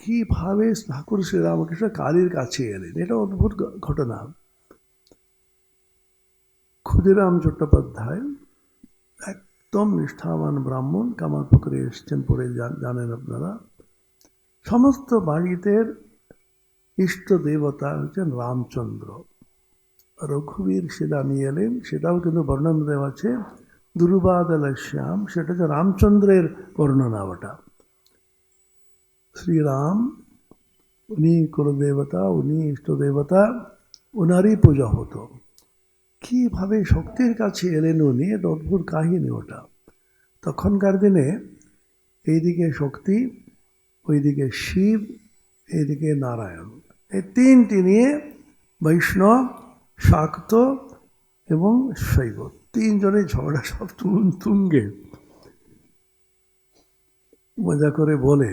কীভাবে ঠাকুর শ্রীরামকৃষ্ণ কালীর কাছে এলেন, এটা অদ্ভুত ঘটনা। ক্ষুদিরাম চট্টোপাধ্যায় একদম নিষ্ঠাবান ব্রাহ্মণ, কামারপুকুরে এসছেন পরে জানেন আপনারা। সমস্ত বাড়িতে ইষ্ট দেবতা হচ্ছেন রামচন্দ্র। রঘুবীর সেটা নিয়ে এলেন, সেটাও কিন্তু বর্ণনা দেওয়া আছে দুর্বাদল শ্যাম, সেটা হচ্ছে রামচন্দ্রের বর্ণনা। ওটা শ্রীরাম, উনি কুলদেবতা, উনি ইষ্টদেবতা, ওনারই পূজা হতো। কীভাবে শক্তির কাছে এলেন উনি, এটা অদ্ভুত কাহিনী ওটা। তখনকার দিনে এইদিকে শক্তি, ওইদিকে শিব, এইদিকে নারায়ণ, এই তিনটি নিয়ে বৈষ্ণব, শাক্ত এবং শৈব, তিনজনের ঝগড়া সব তুঙ্গে। মজা করে বলে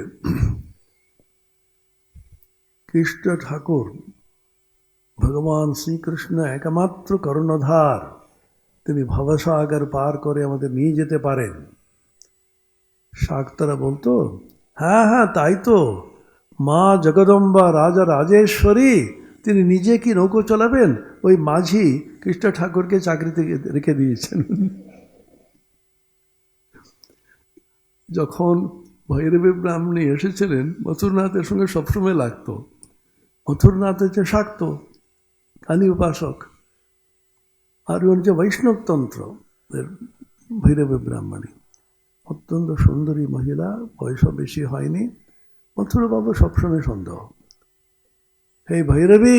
কৃষ্ণ ঠাকুর ভগবান শ্রীকৃষ্ণ একমাত্র কর্ণধার, তিনি ভবসাগর পার করে আমাদের নিয়ে যেতে পারেন। শাক্তরা বলতো, হ্যাঁ হ্যাঁ তাই তো, মা জগদম্বা রাজা রাজেশ্বরী তিনি নিজে কি নৌকো চালাবেন, ওই মাঝি কৃষ্ণ ঠাকুরকে চাকরিতে রেখে দিয়েছেন। যখন ভৈরবী ব্রাহ্মণী এসেছিলেন, মথুরনাথের সঙ্গে সবসময় লাগতো। মথুরনাথ হচ্ছে শাক্ত, কালী উপাসক, আর হচ্ছে বৈষ্ণবতন্ত্র ভৈরবী ব্রাহ্মণী। অত্যন্ত সুন্দরী মহিলা, বয়সও বেশি হয়নি। মথুরবাবু সবসময় সন্দেহ, হে ভৈরবী,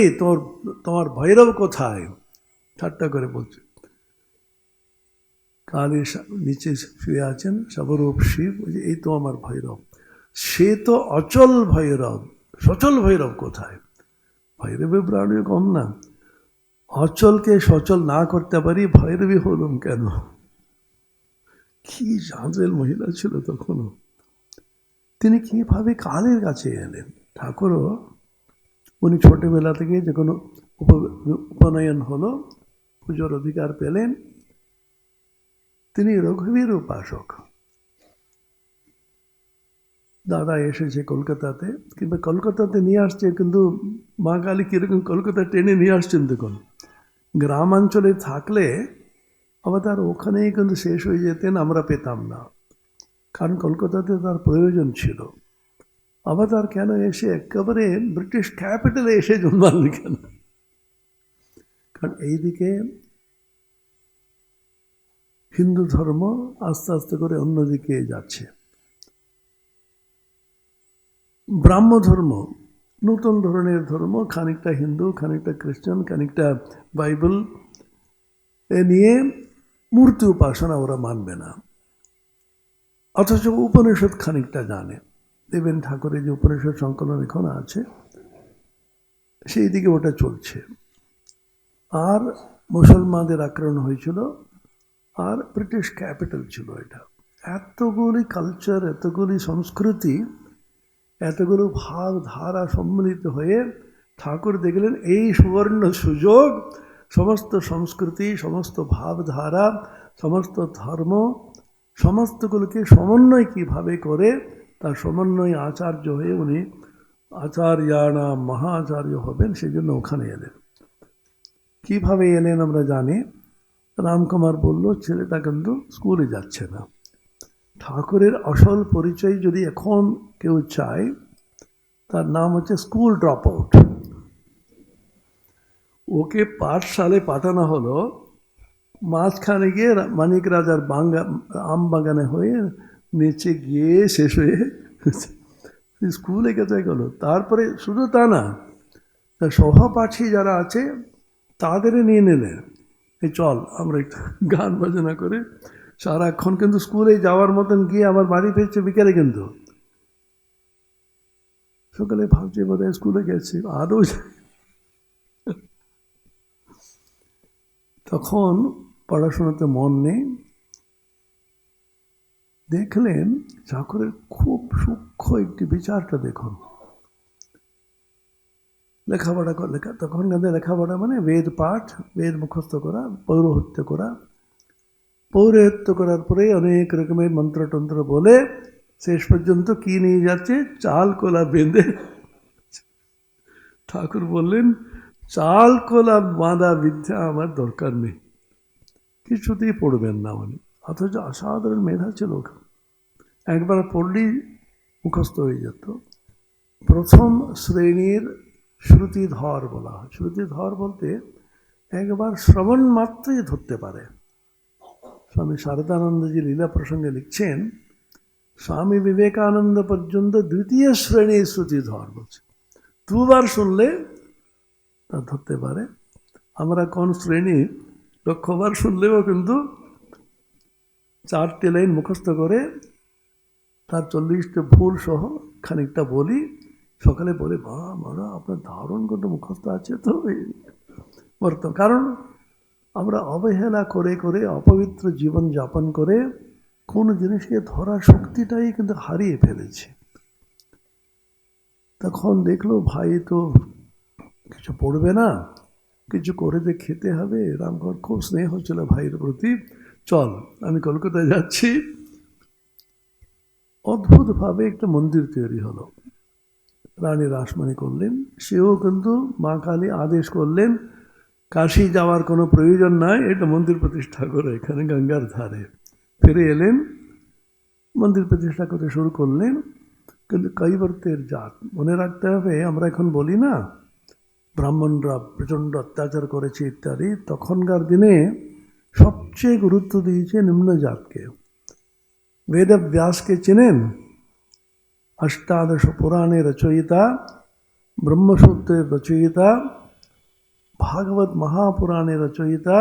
তোমার ভৈরব কোথায়, ঠাট্টা করে বলছে। কালীর নিচে শুয়ে আছেন সবরূপ শিব, এই তো আমার ভৈরব। সে তো অচল ভৈরব, সচল ভৈরব কোথায়? ভৈরবী ব্রাহ্মণী কম না, অচলকে সচল না করতে পারি, ভৈরবী হলুম কেন? কি জাঁজেল মহিলা ছিল তখনও। তিনি কিভাবে কালের কাছে এলেন? ঠাকুরও উনি ছোটবেলা থেকে যে কোনো উপনয়ন হলো, পুজোর অধিকার পেলেন, তিনি রঘুবীর উপাসক। দাদা এসেছে কলকাতাতে, কিংবা কলকাতাতে নিয়ে আসছে, কিন্তু মা কালী কীরকম কলকাতা টেনে নিয়ে আসছেন দেখুন। গ্রামাঞ্চলে থাকলে আবার তার ওখানেই কিন্তু শেষ হয়ে যেতেন, আমরা পেতাম না, কারণ কলকাতাতে তার প্রয়োজন ছিল। আবার তার কেন এসে একেবারে ব্রিটিশ ক্যাপিটালে এসে জন্মালেন কেন? কারণ এইদিকে হিন্দু ধর্ম আস্তে আস্তে করে অন্যদিকে যাচ্ছে। ব্রাহ্ম ধর্ম নতুন ধরনের ধর্ম, খানিকটা হিন্দু, খানিকটা খ্রিস্টান, খানিকটা বাইবেল, এ নিয়ে মূর্তি উপাসনা ওরা মানবে না। অথচ উপনিষদ খানিকটা জানে। দেবেন ঠাকুরের যে উপনিষদ সংকলন এখন আছে, সেই দিকে ওটা চলছে। আর মুসলমানদের আক্রমণ হয়েছিল, আর ব্রিটিশ ক্যাপিটাল ছিল এটা। এতগুলি কালচার, এতগুলি সংস্কৃতি, এতগুলো ভাব ধারা সম্মিলিত হয়ে ঠাকুর দেখলেন এই সুবর্ণ সুযোগ, সমস্ত সংস্কৃতি, সমস্ত ভাবধারা, সমস্ত ধর্ম, সমস্তগুলোকে সমন্বয় কীভাবে করে, তার সমন্বয় আচার্য হয়ে উনি আচার্যানা মহাচার্য হবেন, সেই জন্য ওখানে এলেন। কীভাবে এলেন আমরা জানি। রামকুমার বলল, ছেলেটা কিন্তু স্কুলে যাচ্ছে না। ঠাকুরের আসল পরিচয় যদি এখন কেউ চায়, তার নাম হচ্ছে স্কুল ড্রপ আউট। ওকে পাঠশালে পাঠানো হলো, মাঝখানে গিয়ে মানিক রাজার আম বাগানে হয়ে নিচে গিয়ে শেষ হয়ে স্কুলে গেছে গেল। তারপরে শুধু তা না, তার সহপাঠী যারা আছে তাদেরই নিয়ে নিলেন, এই চল আমরা একটু গান বাজনা করে সারাক্ষণ, কিন্তু স্কুলে যাওয়ার মতন গিয়ে আবার বাড়ি ফিরছে বিকেলে। কিন্তু সকালে ভাবছে বোধহয় স্কুলে গেছে, আদৌ তখন পড়াশোনাতে মন নেই। দেখলেন ঠাকুরের খুব সূক্ষ্ম একটি বিচারটা দেখুন। লেখাপড়া তখন লেখাপড়া মানে বেদ পাঠ, বেদ মুখস্থ করা, পৌরোহিত্য করা। পৌরোহিত্য করার পরে অনেক রকমের মন্ত্রতন্ত্র বলে শেষ পর্যন্ত কি নিয়ে যাচ্ছে? চাল কোলা বেঁধে। ঠাকুর বললেন, চাল কোলা বাঁধা বিদ্যা আমার দরকার নেই, কিছুতেই পড়বেন না উনি। অথচ অসাধারণ মেধা ছিল। একবার পড়লেই মুখস্থ হয়ে যেত। প্রথম শ্রেণীর শ্রুতিধর বলা হয়। শ্রুতিধর বলতে একবার শ্রবণ মাত্রই ধরতে পারে। স্বামী শারদানন্দজি লীলা প্রসঙ্গে লিখছেন, স্বামী বিবেকানন্দ পর্যন্ত দ্বিতীয় শ্রেণীর শ্রুতিধর বলছে, দুবার শুনলে তা ধরতে পারে। আমরা কোন শ্রেণী, লক্ষবার শুনলেও কিন্তু 4টে লাইন মুখস্থ করে তার 40টে ভুল সহ খানিকটা বলি। সকালে বলে, মারা আপনার দারুণ কিন্তু মুখস্থ আছে তো। বর্তমান কারণ আমরা অবহেলা করে করে অপবিত্র জীবন যাপন করে কোন জিনিসকে ধরার শক্তিটাই কিন্তু হারিয়ে ফেলেছি। তখন দেখলো ভাই তো কিছু পড়বে না, কিছু করে যে খেতে হবে। রামঘর খুব স্নেহ ছিল ভাইয়ের প্রতি। চল, আমি কলকাতায় যাচ্ছি। অদ্ভুতভাবে একটা মন্দির তৈরি হলো। রানী রাসমণি করলেন, সেও কিন্তু মা কালী আদেশ করলেন কাশি যাওয়ার কোনো প্রয়োজন নাই, এটা মন্দির প্রতিষ্ঠা করে এখানে গঙ্গার ধারে। ফিরে এলেন, মন্দির প্রতিষ্ঠা করতে শুরু করলেন। কিন্তু কৈবর্তের জাত মনে রাখতে হবে। আমরা এখন বলি না ব্রাহ্মণরা প্রচণ্ড অত্যাচার করেছে ইত্যাদি, তখনকার দিনে সবচেয়ে গুরুত্ব দিয়েছে নিম্ন জাতকে। বেদব্যাসকে চেনেন? অষ্টাদশ পুরাণে রচয়িতা, ব্রহ্মসূত্রের রচয়িতা, ভাগবত মহাপুরাণে রচয়িতা।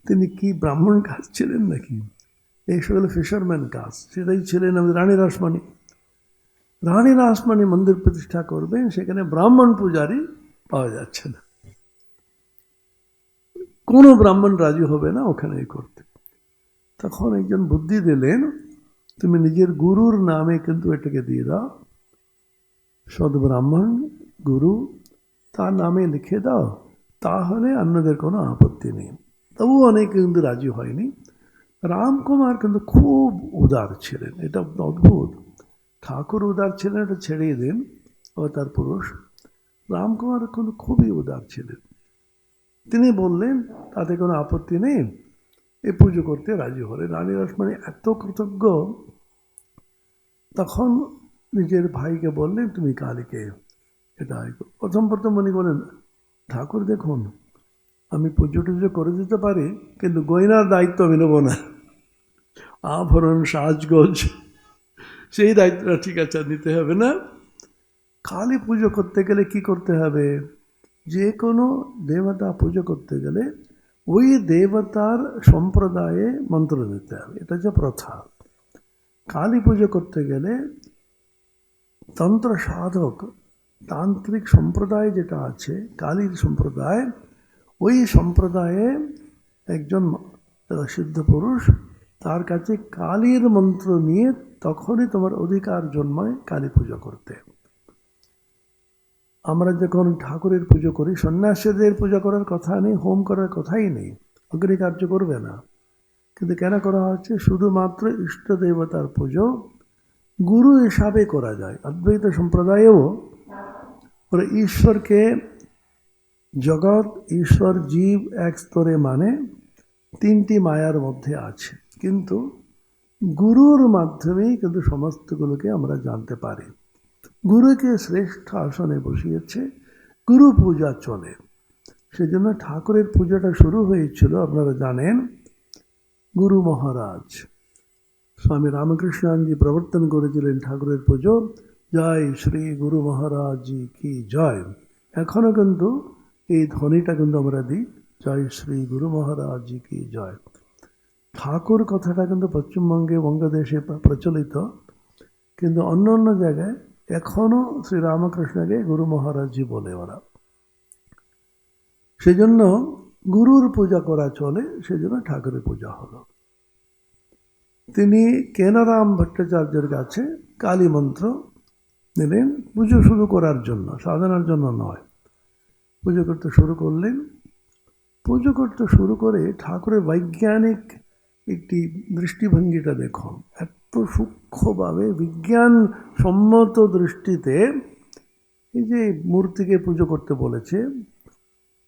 তিনি কি ব্রাহ্মণ কাস্ট ছিলেন নাকি? এই সকল ফিশারম্যান কাস্ট, সেটাই ছিলেন আমাদের রানী রাসমণি। রানী রাসমণি মন্দির প্রতিষ্ঠা করবেন, সেখানে ব্রাহ্মণ পূজারী পাওয়া যাচ্ছে না। কোনো ব্রাহ্মণ রাজি হবে না ওখানে করতে। তখন একজন বুদ্ধি দিলেন, তুমি নিজের গুরুর নামে কিন্তু এটাকে দিয়ে দাও, সদ্ব্রাহ্মণ গুরু তার নামে লিখে দাও, তাহলে অন্যদের কোনো আপত্তি নেই। তবু অনেকে কিন্তু রাজি হয়নি। রামকুমার কিন্তু খুব উদার ছিলেন, এটা অদ্ভুত। ঠাকুর উদার ছিলেন, এটা ছেড়েই দিন, অবতার পুরুষ। রামকুমার কিন্তু খুবই উদার ছিলেন। তিনি বললেন তাতে কোনো আপত্তি নেই, এ পুজো করতে রাজি হলেন। রানী রাসমণি এত কৃতজ্ঞ, তখন নিজের ভাইকে বললেন তুমি কালীকে এটা প্রথম উনি বলেন, ঠাকুর দেখুন আমি পুজো টুজো করে দিতে পারি, কিন্তু গয়নার দায়িত্ব আমি নেব না, আভরণ সাজগোজ সেই দায়িত্বটা ঠিক আছে নিতে হবে না। কালী পুজো করতে গেলে কি করতে হবে? যে কোনো দেবতা পুজো করতে গেলে ওই দেবতার সম্প্রদায়ে মন্ত্র দিতে হবে, এটা হচ্ছে প্রথা। কালী পুজো করতে গেলে তন্ত্র সাধক তান্ত্রিক সম্প্রদায় যেটা আছে, কালীর সম্প্রদায়, ওই সম্প্রদায়ে একজন সিদ্ধ পুরুষ, তার কাছে কালীর মন্ত্র নিয়ে তখনই তোমার অধিকার জন্মায় কালী পুজো করতে। আমরা যখন ঠাকুরের পুজো করি, সন্ন্যাসীদের পূজা করার কথা নেই, হোম করার কথাই নেই, অগ্নিকার্য করবে না। কিন্তু কেন করা হচ্ছে? শুধুমাত্র ইষ্ট দেবতার পুজো গুরু হিসাবে করা যায়। অদ্বৈত সম্প্রদায়েও ওরা ঈশ্বরকে জগৎ, ঈশ্বর, জীব এক স্তরে মানে 3টি মায়ার মধ্যে আছে, কিন্তু গুরুর মাধ্যমেই কিন্তু সমস্তগুলোকে আমরা জানতে পারি। গুরুকে শ্রেষ্ঠ আসনে বসিয়েছে, গুরু পূজা চলে। সেজন্য ঠাকুরের পূজাটা শুরু হয়েছিল, আপনারা জানেন, গুরু মহারাজ স্বামী রামকৃষ্ণজি প্রবর্তন করেছিলেন ঠাকুরের পুজো। জয় শ্রী গুরু মহারাজ জি কি জয়। এখনও কিন্তু এই ধ্বনিটা কিন্তু আমরা দিই, জয় শ্রী গুরু মহারাজ জি কি জয়। ঠাকুর কথাটা কিন্তু পশ্চিমবঙ্গে, বঙ্গদেশে প্রচলিত, কিন্তু অন্য অন্য জায়গায় এখনও শ্রী রামকৃষ্ণকে গুরু মহারাজজি বলে ওরা। সেজন্য গুরুর পূজা করা চলে, সেজন্য ঠাকুরের পূজা হলো। তিনি কেনারাম ভট্টাচার্যের কাছে কালী মন্ত্র নিলেন পুজো শুরু করার জন্য, সাধনার জন্য নয়। পুজো করতে শুরু করলেন। পুজো করতে শুরু করে ঠাকুরের বৈজ্ঞানিক একটি দৃষ্টিভঙ্গিটা দেখুন। এত সূক্ষ্মভাবে বিজ্ঞানসম্মত দৃষ্টিতে এই যে মূর্তিকে পুজো করতে বলেছে,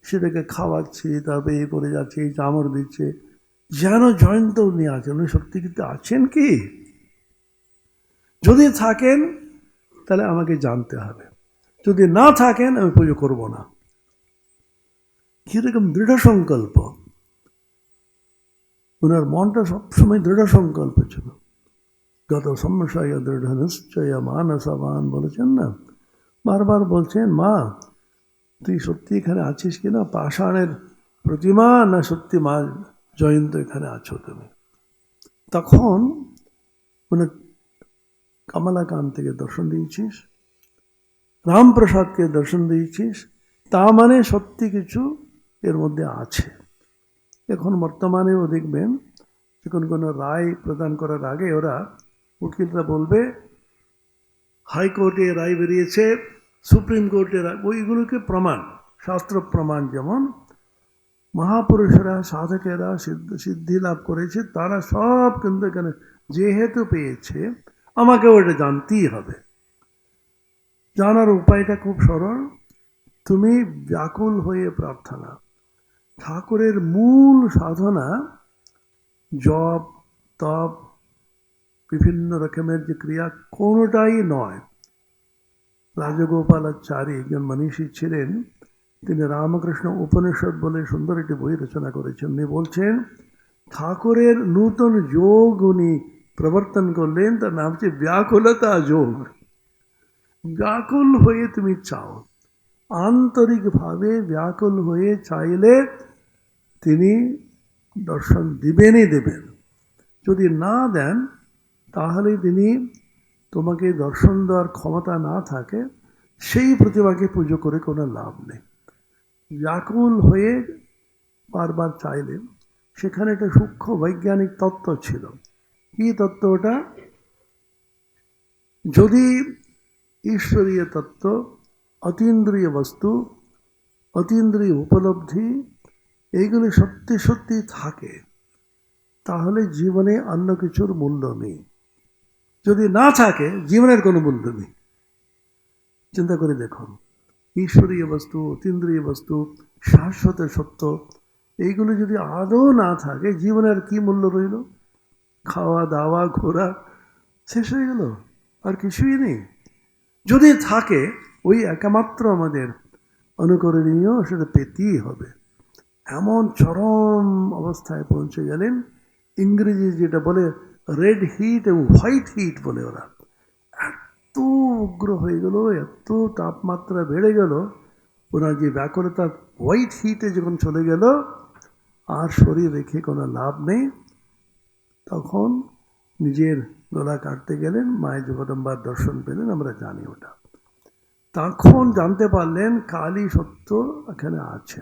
সেটাকে খাওয়াচ্ছি, তারপরে এই করে যাচ্ছে, এই চামড় দিচ্ছে, যেন জয়ন্ত উনি আছেন। উনি সত্যি কিন্তু আছেন কি? যদি থাকেন তাহলে আমাকে জানতে হবে, যদি না থাকেন আমি পুজো করব না। কিরকম দৃঢ় সংকল্প! ওনার মনটা সবসময় দৃঢ় সংকল্প ছিল। গত সংশয় দৃঢ় নিশ্চয় মানসবান বলেছেন না, বারবার বলছেন, মা তুই সত্যি এখানে আছিস কিনা? পাষাণের প্রতিমা না সত্যি মা জয়ন্ত এখানে আছো তুমি? তখন মানে কমলাকান্তকে দর্শন দিয়েছিস, রামপ্রসাদকে দর্শন দিয়েছিস, তা মানে সত্যি কিছু এর মধ্যে আছে। এখন বর্তমানেও দেখবেন, যখন কোনো রায় প্রদান করার আগে ওরা উকিলরা বলবে হাইকোর্টে রায় বেরিয়েছে, সুপ্রিম কোর্টে রায়, ওইগুলোকে প্রমাণ, শাস্ত্র প্রমাণ। যেমন মহাপুরুষেরা, সাধকেরা সিদ্ধি লাভ করেছে, তারা সব কিন্তু এখানে যেহেতু পেয়েছে, আমাকে ওটা জানতেই হবে। জানার উপায়টা খুব সরল, তুমি ব্যাকুল হয়ে প্রার্থনা। ঠাকুরের মূল সাধনা জপ, তপ, বিভিন্ন রকমের যে ক্রিয়া, কোনোটাই নয়। রাজগোপালাচারী একজন মনীষী ছিলেন, তিনি রামকৃষ্ণ উপনিষদ বলে সুন্দর একটি বই রচনা করেছেন। উনি বলছেন ঠাকুরের নূতন যোগ উনি প্রবর্তন করলেন, তার নাম হচ্ছে ব্যাকুলতা যোগ। ব্যাকুল হয়ে তুমি চাও, আন্তরিকভাবে ব্যাকুল হয়ে চাইলে তিনি দর্শন দিবেনই দেবেন। যদি না দেন তাহলে তিনি তোমাকে দর্শন দেওয়ার ক্ষমতা না থাকে, সেই প্রতিমাকে পুজো করে কোনো লাভ নেই। ব্যাকুল হয়ে বারবার চাইলেন। সেখানে একটা সূক্ষ্ম বৈজ্ঞানিক তত্ত্ব ছিল। কি তত্ত্ব ওটা? যদি ঈশ্বরীয় তত্ত্ব, অতীন্দ্রিয় বস্তু, অতীন্দ্রিয় উপলব্ধি, এইগুলি সত্যি সত্যি থাকে, তাহলে জীবনে অন্য কিছুর মূল্য নেই। যদি না থাকে, জীবনের কোনো মূল্য নেই। চিন্তা করে দেখুন, ঈশ্বরীয় বস্তু, অতীন্দ্রিয় বস্তু, শাশ্বত সত্য, এইগুলো যদি আদৌ না থাকে, জীবনের কি মূল্য রইল? খাওয়া দাওয়া ঘোরা শেষ হয়ে গেল, আর কিছুই নেই। যদি থাকে, ওই একমাত্র আমাদের অনুকরণীয়, সেটা পেতেই হবে। এমন চরম অবস্থায় পৌঁছে গেলেন, ইংরেজি যেটা বলে রেড হিট এবং হোয়াইট হিট বলে, ওরা এত উগ্র হয়ে গেল, এত তাপমাত্রা বেড়ে গেল, ওনার যে ব্যাকুলতা হোয়াইট হিটে যখন চলে গেল, আর শরীর রেখে কোনো লাভ নেই। তখন নিজের গলা কাটতে গেলেন, মায়ের জগদম্বার দর্শন পেলেন, আমরা জানি ওটা। তখন জানতে পারলেন কালী সত্য এখানে আছে।